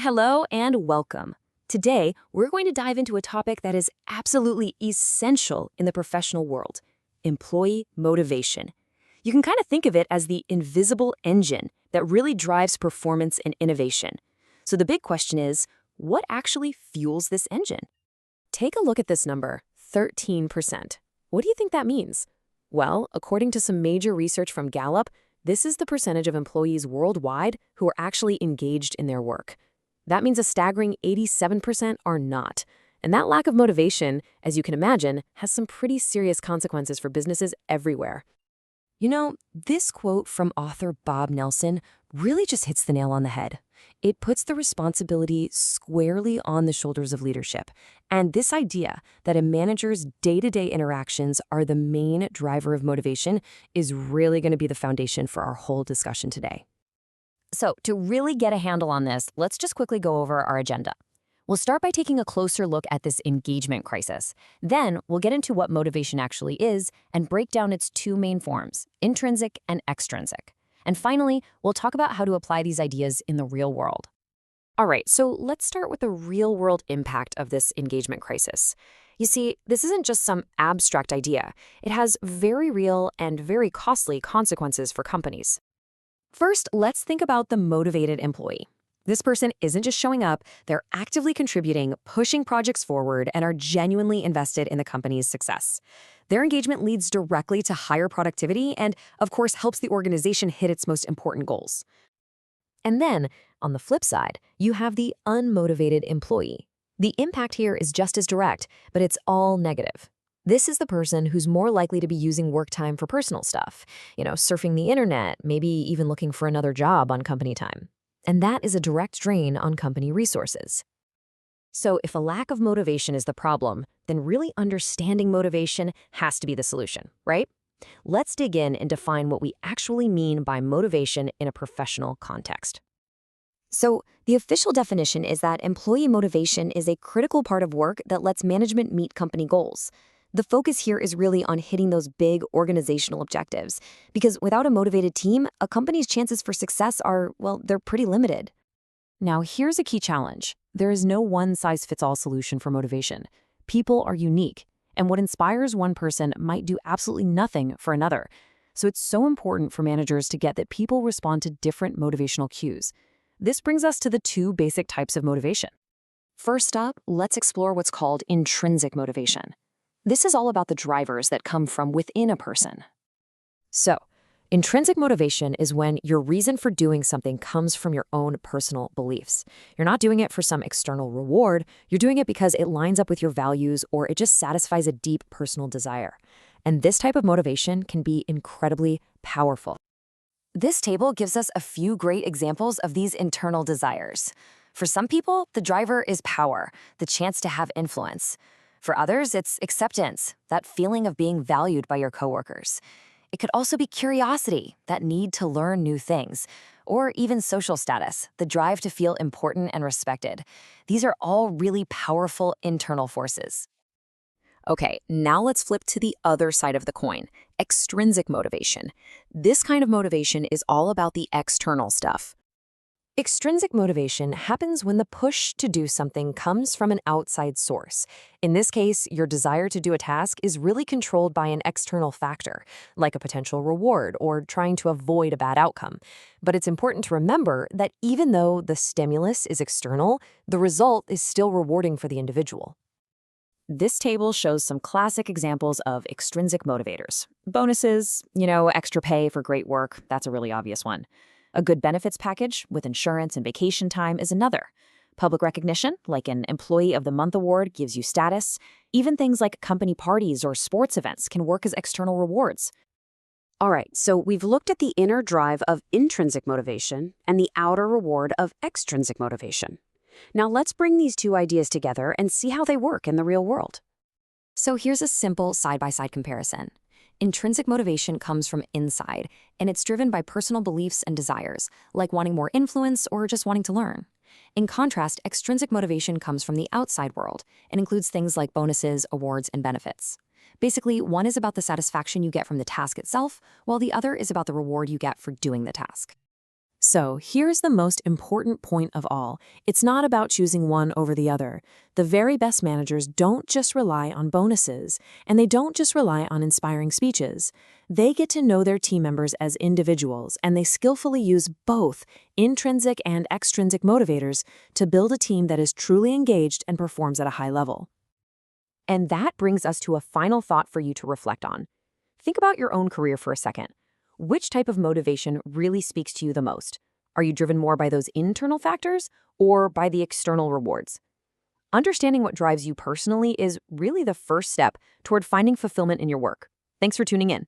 Hello and welcome. Today, we're going to dive into a topic that is absolutely essential in the professional world: employee motivation. You can kind of think of it as the invisible engine that really drives performance and innovation. So the big question is, what actually fuels this engine? Take a look at this number, 13%. What do you think that means? Well, according to some major research from Gallup, this is the percentage of employees worldwide who are actually engaged in their work. That means a staggering 87% are not. And that lack of motivation, as you can imagine, has some pretty serious consequences for businesses everywhere. You know, this quote from author Bob Nelson really just hits the nail on the head. It puts the responsibility squarely on the shoulders of leadership. And this idea that a manager's day-to-day interactions are the main driver of motivation is really going to be the foundation for our whole discussion today. So, to really get a handle on this, let's just quickly go over our agenda. We'll start by taking a closer look at this engagement crisis. Then, we'll get into what motivation actually is and break down its two main forms: intrinsic and extrinsic. And finally, we'll talk about how to apply these ideas in the real world. All right, so let's start with the real-world impact of this engagement crisis. You see, this isn't just some abstract idea. It has very real and very costly consequences for companies. First, let's think about the motivated employee. This person isn't just showing up, they're actively contributing, pushing projects forward, and are genuinely invested in the company's success. Their engagement leads directly to higher productivity and, of course, helps the organization hit its most important goals. And then, on the flip side, you have the unmotivated employee. The impact here is just as direct, but it's all negative. This is the person who's more likely to be using work time for personal stuff, surfing the internet, maybe even looking for another job on company time. And that is a direct drain on company resources. So if a lack of motivation is the problem, then really understanding motivation has to be the solution, right? Let's dig in and define what we actually mean by motivation in a professional context. So the official definition is that employee motivation is a critical part of work that lets management meet company goals. The focus here is really on hitting those big organizational objectives, because without a motivated team, a company's chances for success are, well, they're pretty limited. Now, here's a key challenge. There is no one-size-fits-all solution for motivation. People are unique, and what inspires one person might do absolutely nothing for another. So it's so important for managers to get that people respond to different motivational cues. This brings us to the two basic types of motivation. First up, let's explore what's called intrinsic motivation. This is all about the drivers that come from within a person. So, intrinsic motivation is when your reason for doing something comes from your own personal beliefs. You're not doing it for some external reward, you're doing it because it lines up with your values or it just satisfies a deep personal desire. And this type of motivation can be incredibly powerful. This table gives us a few great examples of these internal desires. For some people, the driver is power, the chance to have influence. For others, it's acceptance, that feeling of being valued by your coworkers. It could also be curiosity, that need to learn new things, or even social status, the drive to feel important and respected. These are all really powerful internal forces. Okay, now let's flip to the other side of the coin, extrinsic motivation. This kind of motivation is all about the external stuff. Extrinsic motivation happens when the push to do something comes from an outside source. In this case, your desire to do a task is really controlled by an external factor, like a potential reward or trying to avoid a bad outcome. But it's important to remember that even though the stimulus is external, the result is still rewarding for the individual. This table shows some classic examples of extrinsic motivators. Bonuses, extra pay for great work, that's a really obvious one. A good benefits package with insurance and vacation time is another. Public recognition, like an Employee of the Month award, gives you status. Even things like company parties or sports events can work as external rewards. All right, so we've looked at the inner drive of intrinsic motivation and the outer reward of extrinsic motivation. Now let's bring these two ideas together and see how they work in the real world. So here's a simple side-by-side comparison. Intrinsic motivation comes from inside, and it's driven by personal beliefs and desires, like wanting more influence or just wanting to learn. In contrast, extrinsic motivation comes from the outside world and includes things like bonuses, awards, and benefits. Basically, one is about the satisfaction you get from the task itself, while the other is about the reward you get for doing the task. So here's the most important point of all. It's not about choosing one over the other. The very best managers don't just rely on bonuses, and they don't just rely on inspiring speeches. They get to know their team members as individuals, and they skillfully use both intrinsic and extrinsic motivators to build a team that is truly engaged and performs at a high level. And that brings us to a final thought for you to reflect on. Think about your own career for a second. Which type of motivation really speaks to you the most? Are you driven more by those internal factors or by the external rewards? Understanding what drives you personally is really the first step toward finding fulfillment in your work. Thanks for tuning in.